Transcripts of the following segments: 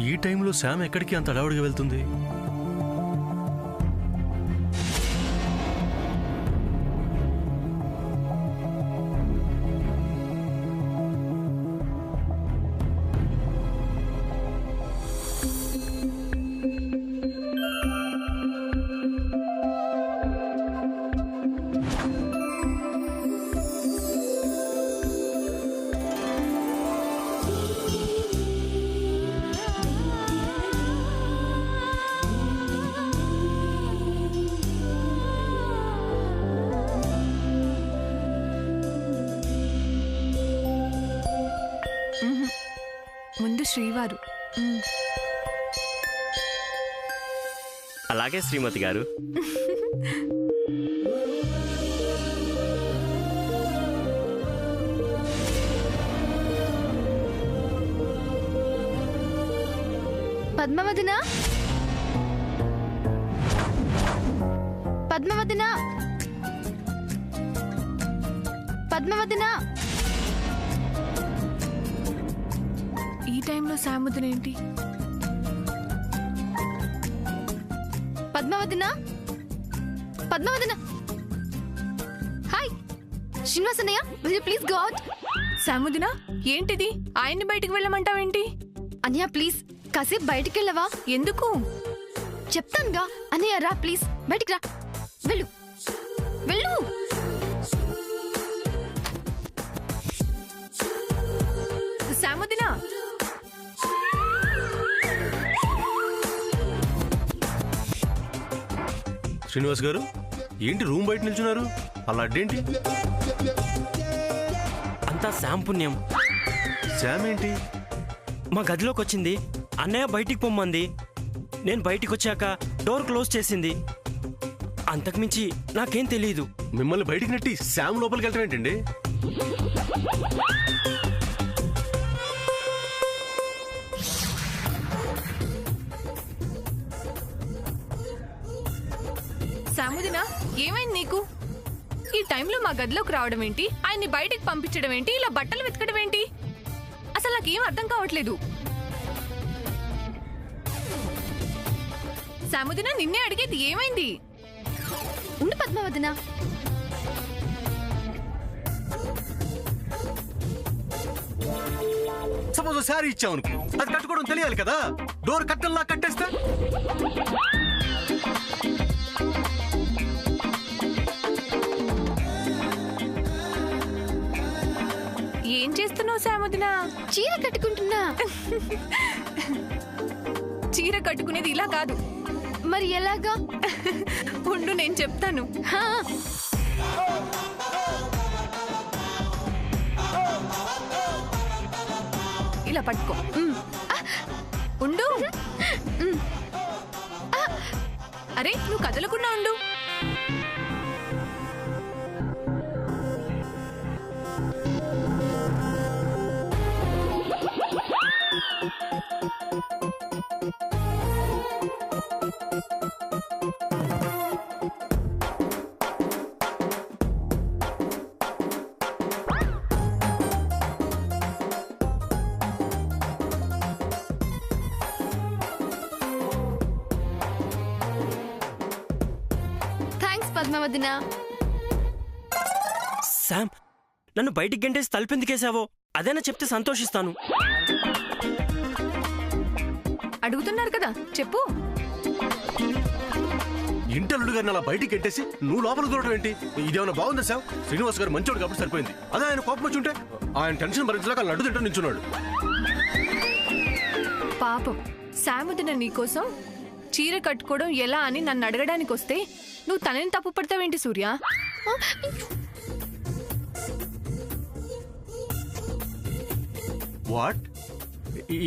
ఈ టైంలో శామ్ ఎక్కడికి అంత హడావుడిగా వెళ్తుంది? ముందు శ్రీవారు. అలాగే శ్రీమతి గారు. పద్మవదినా, పద్మవదినా, పద్మవదినా. ఈ టైంలో శాముదిన ఏంటి? పద్మవదినా, పద్మవదినా. హాయ్ శ్రీనివాసన్నయ్య, will you please go out? శాముదిన ఏంటిది? ఆయన్ని బయటికి వెళ్ళమంటావేంటి? అన్నయ్య ప్లీజ్ కాసేపు బయటికి వెళ్ళవా? ఎందుకు? చెప్తానుగా. అన్నయ్య రా ప్లీజ్, బయటికి రా. వెళ్ళు వెళ్ళు. శాముదిన, శ్రీనివాస్ గారు, ఏంటి రూమ్ బయట నిల్చున్నారు? అలా అడ్డేంటి? అంతా శామ్ పుణ్యం. శామ్ ఏంటి? మా గదిలోకి వచ్చింది, అన్నయ్య బయటికి పొమ్మంది. నేను బయటికి వచ్చాక డోర్ క్లోజ్ చేసింది. అంతకుమించి నాకేం తెలియదు. మిమ్మల్ని బయటికి నెట్టి శామ్ లోపలికి వెళ్ళటం ఏంటండి? శాముదిన ఏమైంది నీకు? ఈ టైంలో మా గదిలోకి రావడం ఏంటి? ఆయన్ని బయటికి పంపించడం ఏంటి? ఇలా బట్టలు వెతకడం ఏంటి? అసలు నాకేం అర్థం కావట్లేదు. శాముదిన నిన్నే అడిగేది, ఏమైంది? ఉండు పద్మవదినా. సపోజ్ శారీ ఇచ్చావు అనుకో, అది కట్టుకోవడం తెలియాలి కదా. డోర్ కట్టల్లా కట్టేస్తా. ఏం చేస్తున్నావు శాముదిన? చీర కట్టుకుంటున్నా. చీర కట్టుకునేది ఇలా కాదు. మరి ఎలాగా? ఉండు నేను చెప్తాను. ఇలా పట్టుకో. ఉండు. అరే నువ్వు కదలకుండా ఉండు. పద్మవదినా. శామ్, నన్ను బయటికి గంటేసి తలుపెందుకేసావో అదేనా చెప్తే సంతోషిస్తాను. అడుగుతున్నారు కదా, చెప్పు. ఇంటల్లుడు గారిని అలా బయటికి గంటేసి నువ్వు లోపల దూరడం ఏంటి? ఇదేమన్నా బాగుందా సార్? శ్రీనివాస్ గారు మంచోడు కాబట్టి సరిపోయింది. అదే ఆయన కోపం వచ్చి ఉంటే ఆయన టెన్షన్ భరించలేక లడ్డు తింటూ నిల్చున్నాడు. పాపం శాముదిన నీకోసం చీర కట్టుకోవడం ఎలా అని నన్ను అడగడానికి వస్తే నువ్వు తనని తప్పు పడతావేంటి సూర్య? వాట్?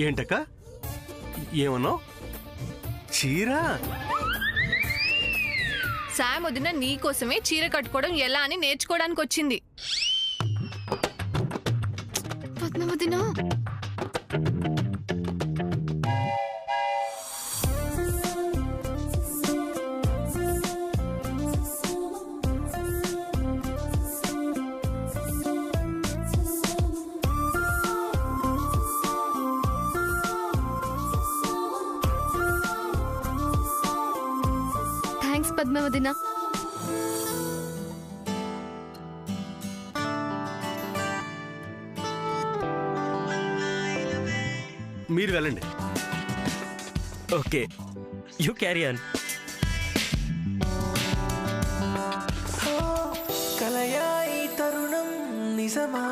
ఏంటక్క ఏమన్నావు? చీర? శాముదిన నీకోసమే చీర కట్టుకోవడం ఎలా అని నేర్చుకోవడానికి వచ్చింది. పద్మవదినా, పద్మావతినా. మీరు వెళ్ళండి. Okay, you carry on. కలయా ఈ తరుణం నిజమా,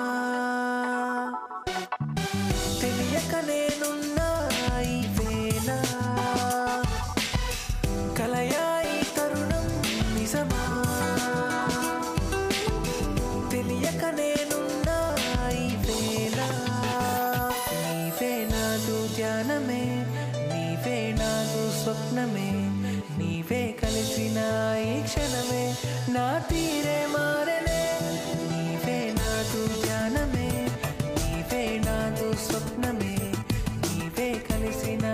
తెలియక నేనున్నా ఈ వేళ. కలయా ఈ తరుణం నిజమా, తెలియక నేనున్నా ఈ వేళ. నీవే నాదు ధ్యానమే, నీవే నాదు స్వప్నమే, నీవే కలిసిన ఈ క్షణమే నా తీరే మారనే. నీవే నాదు ధ్యానమే, నీవే నాదు స్వప్నమే, నీవే కలిసిన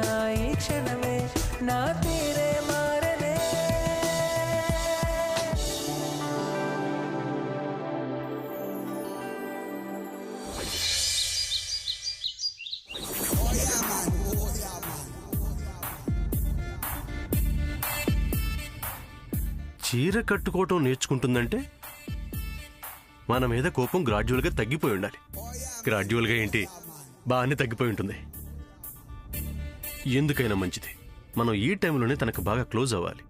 ఈ క్షణమే నా తీరే మారనే. చీర కట్టుకోవటం నేర్చుకుంటుందంటే మన మీద కోపం గ్రాడ్యువల్గా తగ్గిపోయి ఉండాలి. గ్రాడ్యువల్గా ఏంటి, బాగానే తగ్గిపోయి ఉంటుంది. ఎందుకైనా మంచిది మనం ఈ టైంలోనే తనకు బాగా క్లోజ్ అవ్వాలి.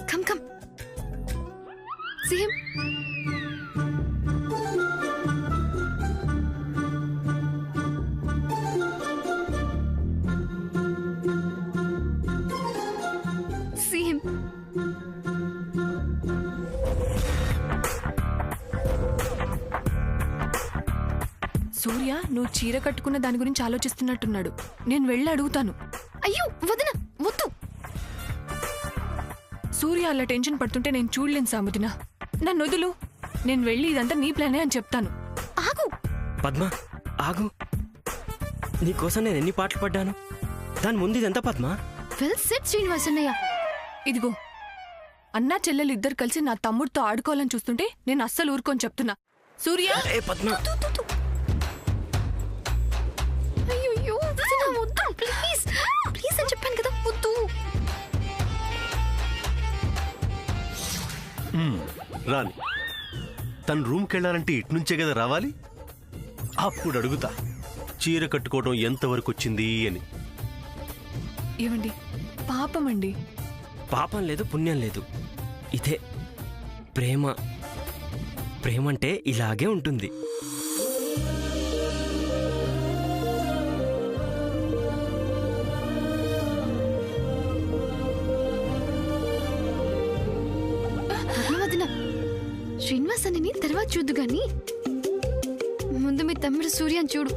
Come, come. See him? See him. సూర్య, నువ్వు చీర కట్టుకున్న దాని గురించి ఆలోచిస్తున్నట్టున్నాడు. నేను వెళ్ళి అడుగుతాను. అయ్యో వదన, వద్దు. సూర్య అలా టెన్షన్ పడుతుంటే నేను చూడలేను సాముదిన. నన్ను వదులు. నేను వెళ్ళి ఇదంతా నీ ప్లానే అని చెప్తాను. ఆగు. పద్మ ఆగు, నీకోసం నేను ఎన్ని పాటలు పడ్డాను. దాని ముందు ఇదెంత పద్మ? వెల్ సెట్ శ్రీనివాస్ అన్నయ్య. ఇదిగో, అన్నా చెల్లెలు ఇద్దరు కలిసి నా తమ్ముడితో ఆడుకోవాలని చూస్తుంటే నేను అస్సలు ఊరుకొని చెప్తున్నా. సూర్య, ఏ పద్మ, అయ్యో వదన, వద్దు ప్లీజ్. ప్లీజ్ అని చెప్పాను కదా, వద్దు. రాని తన రూమ్కి వెళ్ళాలంటే ఇటు నుంచే కదా రావాలి. అప్పుడు అడుగుతా చీర కట్టుకోవడం ఎంతవరకు వచ్చింది అని. ఏమండి, పాపమండి. పాపం లేదు పుణ్యం లేదు, ఇదే ప్రేమ. ప్రేమ అంటే ఇలాగే ఉంటుంది. వదిన, శ్రీనివాస్ అని తర్వాత చూద్దు గాని ముందు మీ తమ్ముడు సూర్యని చూడు.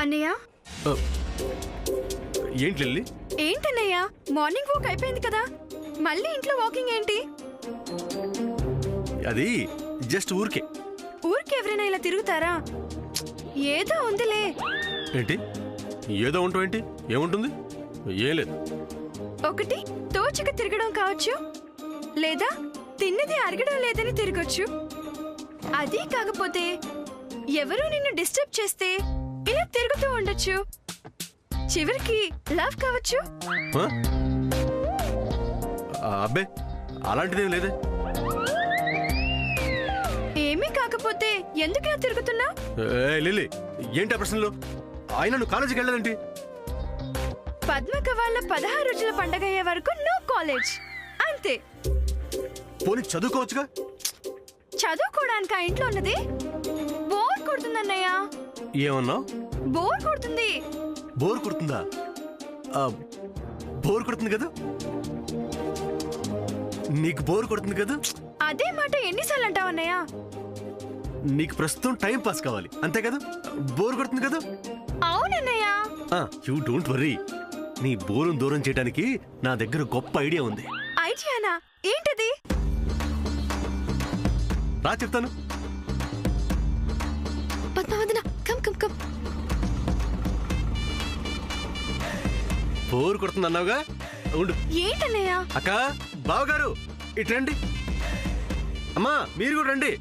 అన్నయ్య, ఏంటి లిల్లీ? ఏంటన్నయ్య, మార్నింగ్ వాక్ అయిపోయింది కదా, మళ్ళీ ఇంట్లో వాకింగ్ ఏంటి? అది జస్ట్ ఊరికే. ఊరికి ఎవరైనా ఇలా తిరుగుతారా? ఏదో ఉందిలే. ఏంటి ఏదో ఉంటాం ఏంటి? ఏముంటుంది? ఏం లేదు. ఒకటి తోచక తిరగడం కావచ్చు, లేదా తిన్నది అరగడం లేదని తిరగొచ్చు. అది కాకపోతే ఎవరో నిన్ను డిస్టర్బ్ చేస్తే ఇలా తిరుగుతూ ఉండొచ్చు. చివరికి లవ్ కావచ్చు. అబ్బే, అలాంటిదేం లేదే. ఏమీ కాకపోతే ఎందుకు ఇలా తిరుగుతున్నా? లిల్లీ, ఏంటి ఆ ప్రశ్నలు? ఆయన నువ్వు కాలేజీకి వెళ్ళాలంటే పద్మక వాళ్ళ 16 రోజుల పండగ అయ్యే వరకు నో కాలేజ్, అంతే. పోనీ చదువుకోవచ్చుగా. చదువుకోవడానికి ఆ ఇంట్లో ఉన్నది బోర్ కొడుతుందన్నయ్య. ఏమన్నావు? బోర్ కొడుతుంది. బోర్ కొడుతుందా? బోర్ కొడుతుంది కదా, నీకు బోర్ కొడుతుంది కదా. అదే మాట ఎన్నిసార్లు అంటావు అన్నయ్య? నీకు ప్రస్తుతం టైం పాస్ కావాలి అంతే కదా? బోర్ కొడుతుంది కదా? అవునన్నయ్య. యూ డోంట్ వర్రీ, నీ బోరును దూరం చేయడానికి నా దగ్గర గొప్ప ఐడియా ఉంది. ఐడియానా? ఏంటది? రా చెప్తాను. పద్మావతిన కమ్ కమ్ కమ్. బోర్ కొడుతుంది అన్నావుగా, ఉండు. ఏంటన్నయ్య? అక్క, బావగారు ఇటు రండి. అమ్మా మీరు కూడా రండి.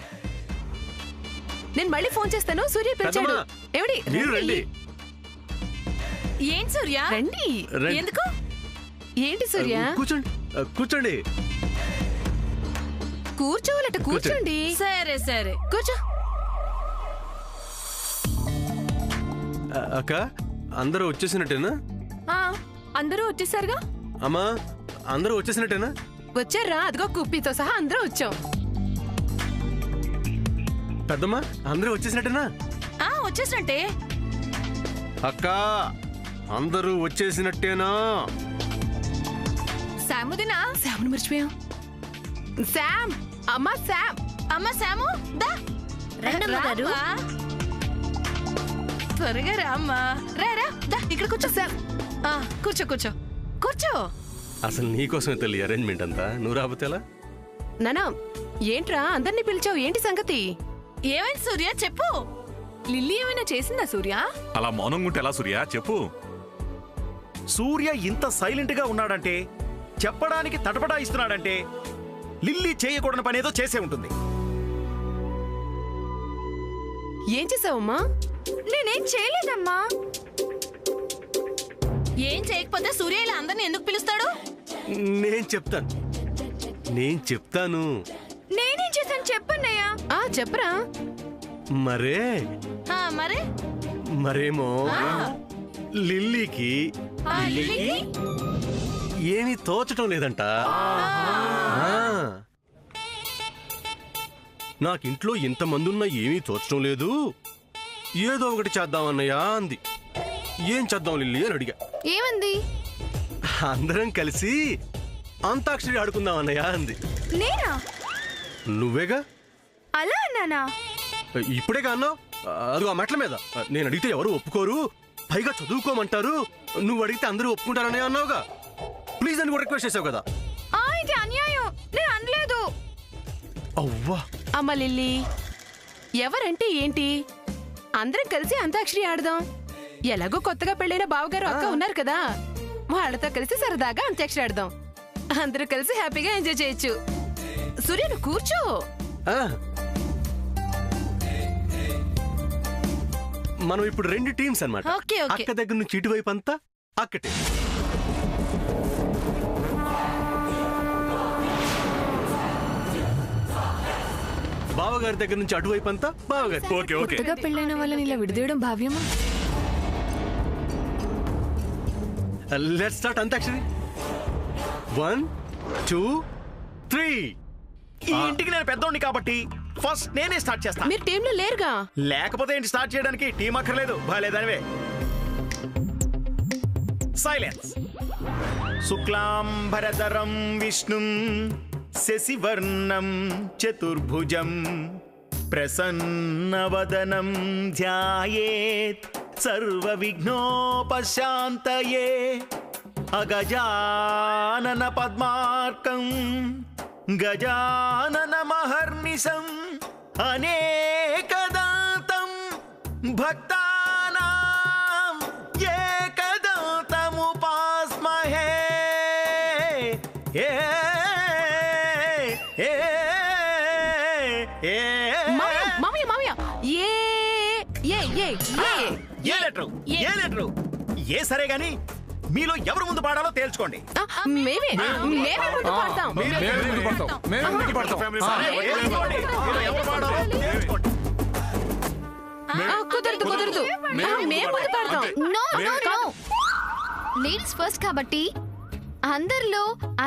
నేను మళ్ళీ ఫోన్ చేస్తాను. సూర్య పిలిచాడు. పెద్దమ్మా, ఏమిటి? మీరు రండి. ఏంటి సూర్య? రండి. రండి. ఎందుకు? ఏంటి సూర్య? కూర్చోండి కూర్చోండి. కూర్చోవాలట, కూర్చోండి. సరే సరే కూర్చో. అక్క, అందరూ వచ్చేసినట్టేనా? అందరూ వచ్చేసారుగా. అమ్మా, అందరూ వచ్చేసినట్టేనా? వచ్చారా? అదిగో కుప్పీతో సహా అందరూ వచ్చాం. పెద్దమ్మా, అందరూ వచ్చేసినట్టేనా? వచ్చేసినట్టే. అక్క, అందరూ వచ్చేసినట్టేనా? శాముదినా? శాముని మర్చిపోయాం. శామ్, అమ్మా శామ్, అమ్మా శాము దా. రామ్మా. త్వరగా రామ్మా. రా రా దా, ఇక్కడ కూర్చో. శామ్ కూర్చో కూర్చో కూర్చో. అసలు నీకోసమే తెలియ అరేంజ్మెంట్ అంతా, నువ్వు రాబోతే ఎలా? నానా, ఏంట్రా అందరినీ పిలిచావు? ఏంటి సంగతి? ఏమైంది సూర్య చెప్పు. లిల్లీ ఏమైనా చేసిందా సూర్య? అలా మౌనంగా ఉంటే ఎలా సూర్య, చెప్పు. సూర్య ఇంత సైలెంట్ గా ఉన్నాడంటే, చెప్పడానికి తటపటాయిస్తున్నాడంటే లిల్లీ చేయకూడని పనేదో చేసే ఉంటుంది. ఏం చేసావమ్మా? నేనేం చేయలేదమ్మా. ఏం చేయకపోతే సూర్య ఇలా అందరిని ఎందుకు పిలుస్తాడు? నేను చెప్తాను. నేనేం చేశాను చెప్పన్నయ్య. చెప్పరా. మరే మరేమో లిల్లీకి ఏమీ తోచటం లేదంట. నాకింట్లో ఇంతమంది ఉన్నా ఏమీ తోచటం లేదు, ఏదో ఒకటి చేద్దామన్నయ్యా అంది. ఏం చేద్దాం లిల్లీ అని అడిగా. ఏమంది? అందరం కలిసి అంతాక్షరి ఆడుకుందాం అన్నయ్యా అంది. నేనా? నువ్వేగా. అలా అన్నానా? ఇప్పుడేగా అన్నావు. అదిగో ఆ మెట్ల మీద. నేను అడిగితే ఎవరు ఒప్పుకోరు, పైగా చదువుకోమంటారు, నువ్వు అడిగితే అందరూ ఒప్పుకుంటారనే అన్నావుగా. ప్లీజ్ అని కూడా రిక్వెస్ట్ చేసావు కదా. ఇది అన్యాయం, నేను అనలేదు. అవ్వా. అమ్మ లిల్లీ, ఎవరంటే ఏంటి? అందరం కలిసి అంతాక్షరి ఆడదాం. ఎలాగో కొత్తగా పెళ్ళైన బావగారు అక్క ఉన్నారు కదా, వాళ్ళతో కలిసి సరదాగా అంత్యాక్షరి ఆడదాం. అందరూ కలిసి హ్యాపీగా ఎంజాయ్ చేయొచ్చు. సూర్య నువ్వు కూర్చో. మనం ఇప్పుడు 2 టీమ్స్ అన్నమాట. అక్క దగ్గర నుంచి ఇటువైపు అంతా అక్కటే. బావగారి దగ్గర నుంచి అటువైపు అంతా బావగారి. Okay okay. కొత్తగా పెళ్ళైన వాళ్ళని ఇలా విడదీయడం భావ్యమా? Let's start Antakshari. 1 2 3. ఈ ఇంటికి నేను పెద్దోడిని కాబట్టి ఫస్ట్ నేనే స్టార్ట్ చేస్తా. మీరు టీంలో లేరుగా. లేకపోతే ఏంటి స్టార్ట్ చేయడానికి టీం అక్కర్లేదు. బాలేదనివే. సైలెన్స్. శుక్లాంబరధరం విష్ణుం శశివర్ణం చతుర్భుజం ప్రసన్నవదనం ధ్యాయేత్ సర్వ విఘ్నోపశాంతయే అగజానన పద్మార్కం గజానన మహర్నిశం అనేకదాతం భక్తానాం ఏకదాతముపాస్మహే. మామయ్య మామయ్య, ఏ లెటరు ఏ సరే గాని మీలో ఎవరు ముందు పాడాలో తేల్చుకోండి. మేమే ముందు పాడతాం. కుదరదు కుదరదు, మేము ముందు పాడతాం. No no no, ladies first కాబట్టి,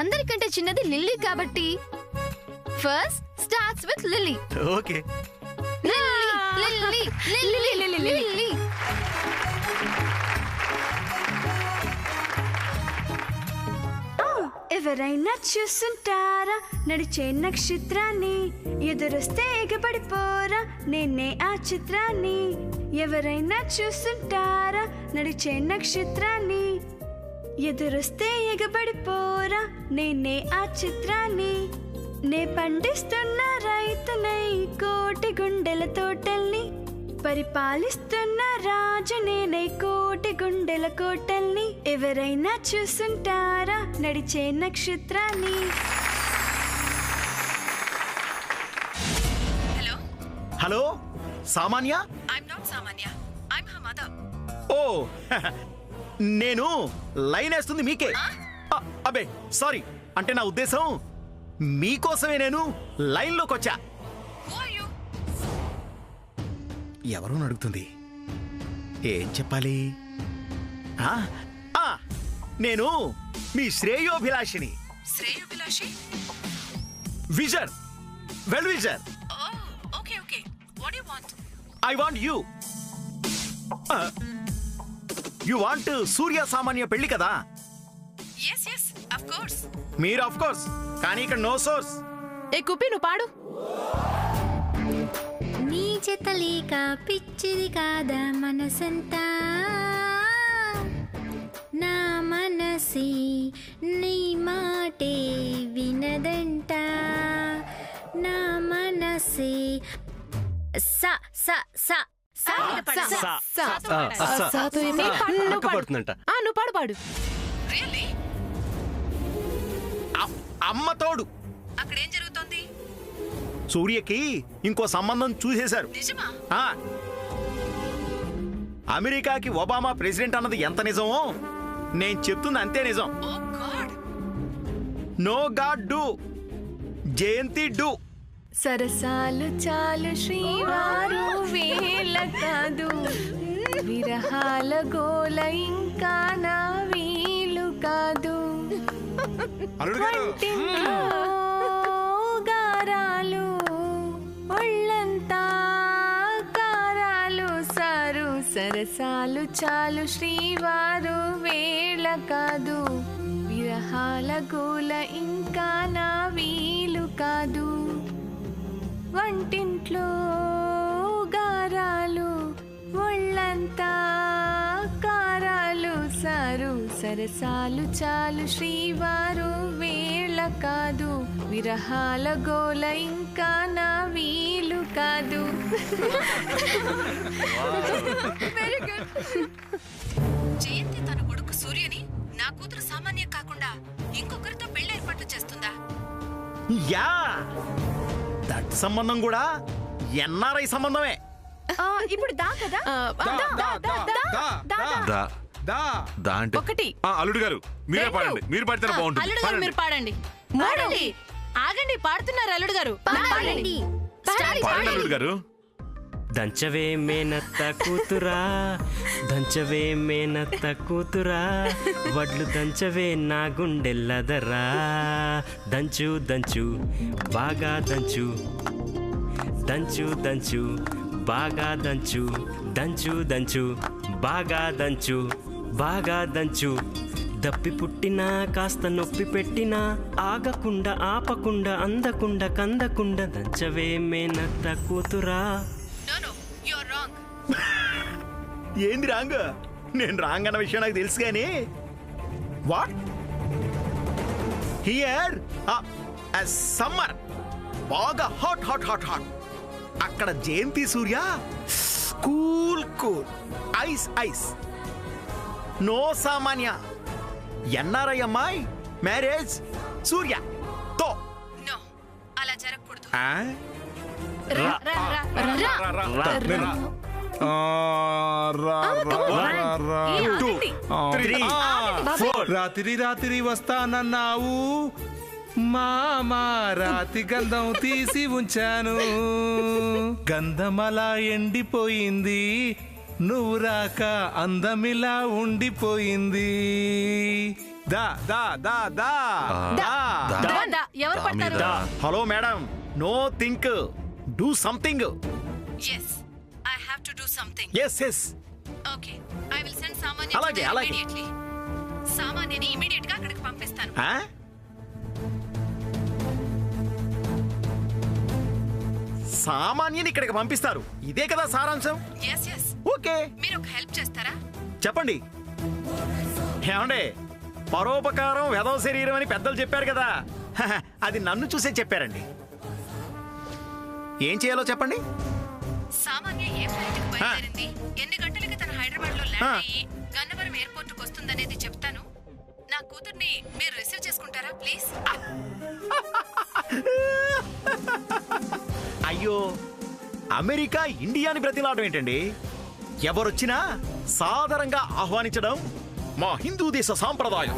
అందరికంటే చిన్నది లిల్లీ కాబట్టి first starts with Lily. Okay. Lily. ఎవరైనా చూస్తుంటారా నడిచే నక్షత్రాన్ని ఎదురొస్తే ఎగబడిపోరా నేనే ఆ చిత్రాన్ని ఎవరైనా చూస్తుంటారా నడిచే నక్షత్రాన్ని ఎదురొస్తే ఎగబడిపోరా నేనే ఆ చిత్రాన్ని నే పండిస్తున్న రైతునై కోటి గుండెల తోటల్ని పరిపాలిస్తున్న రాజు నేనై కోటి గుండెల కోటల్ని ఎవరైనా చూస్తుంటారా నడిచే నక్షత్రాన్ని. హలో హలో సామాన్య. ఐఎమ్ నాట్ సామాన్య, ఐఎమ్ హర్ మదర్. ఓ నేను లైన్ వేస్తుంది మీకే. అబే సారీ, అంటే నా ఉద్దేశం మీకోసమే నేను లైన్లోకి వచ్చా. ఎవరు అడుగుతుంది, ఏం చెప్పాలి? నేను మీ శ్రేయోభిలాషిని. శ్రేయోభిలాషి? Wisher, well wisher. Okay okay, what you want? I want you. You want Surya Samanya పెళ్లి కదా? yes yes of course. మీరు ఆఫ్ కోర్స్, కానీ ఇక్కడ నో సోర్స్. ఏ కుప్పి నువ్వు పాడు. నీ జతలేక పిచ్చిది కాదా మనసంతా నా మనసి నీ మాటే వినదంట నా మనసి స స స పడుతుందంట. నువ్వు పాడు పాడు. అమ్మ తోడు. అక్కడేం జరుగుతోంది? సూర్యకి ఇంకో సంబంధం చూసేశారు. నిజమా? అమెరికాకి ఒబామా ప్రెసిడెంట్ అన్నది ఎంత నిజమో నేను చెప్తుంది అంతే నిజం. Oh God. నో గాడ్ డు, జయంతి డు. సరసాలు చాలు శ్రీవారు వేళ కాదు విరహాల గోల ఇంకా నా వీలు కాదు వంటింట్లో గారాలు ఒళ్ళంతా కారాలు సారు సరసాలు చాలు శ్రీవారు వేళ కాదు విరహాల గోల ఇంకా నా వీలు కాదు వంటింట్లో గారాలు ఒళ్ళంతా కారాలు సారు సరసాలు చాలు శ్రీవారు వేళ కాదు విరహాల గోల ఇంకా నా వీలు కాదు. Very good. జయంతి తన కొడుకు సూర్యని నా కూతురు సామాన్య కాకుండా ఇంకొకరితో పెళ్లి ఏర్పాటు చేస్తుందా? యా, దట్ సంబంధం కూడా ఎన్ఆర్ఐ సంబంధమే. ఇప్పుడు దా కదా. దా అంటే ఒకటి. అల్లుడు గారు మీరే పాడండి, మీరు పాడితేనే బాగుంటుంది. అల్లుడు గారు మీరు పాడండి. మూడండి. ఆగండి, పాడుతున్నారు అల్లుడు గారు. పాడండి. పాడండి అల్లుడు గారు. దంచవే మేనత్త కూతురా, దంచవే మేనత్త కూతురా, వడ్లు దంచవే నా గుండెల్లదరా, దంచు దంచు బాగా దంచు, దంచు దంచు బాగా దంచు, దంచు దంచు బాగా దంచు, బాగా దంచు. దప్పి పుట్టినా కాస్త నొప్పి పెట్టినా ఆగకుండా ఆపకుండా అందకుండా కందకుండా దంచవే మేనత్త కూతురా. ఏంది రాంగ్? నేను రాంగ్ అన్న విషయం నాకు తెలుసు కానీ వాట్ హియర్ సమ్మర్ బాగా హాట్ హాట్ హాట్ హాట్. అక్కడ Jayanthi Surya cool cool ice ice. No Samanya NRI అమ్మాయి మ్యారేజ్ సూర్య తో. అలా జరగకూడదు. రాత్రి రాత్రి వస్తానన్నావు మామా, రాతి గంధం తీసి ఉంచాను, గంధమలా ఎండిపోయింది, నువ్వు రాక అందమిలా ఉండిపోయింది. దా దా దా దా ఎవరు పడతారు? Hello madam, no think, do something. yes I have to do something. yes yes okay I will send సామాన్య అలాగే, అలాగే. immediately. సామాన్యని ఇమిడియట్ గా అక్కడికి పంపిస్తాను. సామాన్యుని ఇక్కడికి పంపిస్తారు. ఇదే కదా సారాంశం. ఓకే, మీరు ఒక హెల్ప్ చేస్తారా? చెప్పండి. ఏమండే, పరోపకారం వెధవ శరీరం అని పెద్దలు చెప్పారు కదా, అది నన్ను చూసే చెప్పారండి. ఏం చేయాలో చెప్పండి. సామాన్య ఏ ఫ్లైట్ కి బయలుదేరింది, ఎన్ని గంటలకి తన హైదరాబాద్ లో ల్యాండ్ అయ్యి గన్నవరం ఎయిర్పోర్ట్ కు వస్తుందనేది చెప్తాను. నా కూతుర్ని మీరు రిసీవ్ చేసుకుంటారా ప్లీజ్? అయ్యో, అమెరికా ఇండియాని బ్రతిలాడడం ఏంటండి? ఎవరొచ్చినా సాదరంగా ఆహ్వానించడం మా హిందూ దేశ సాంప్రదాయం.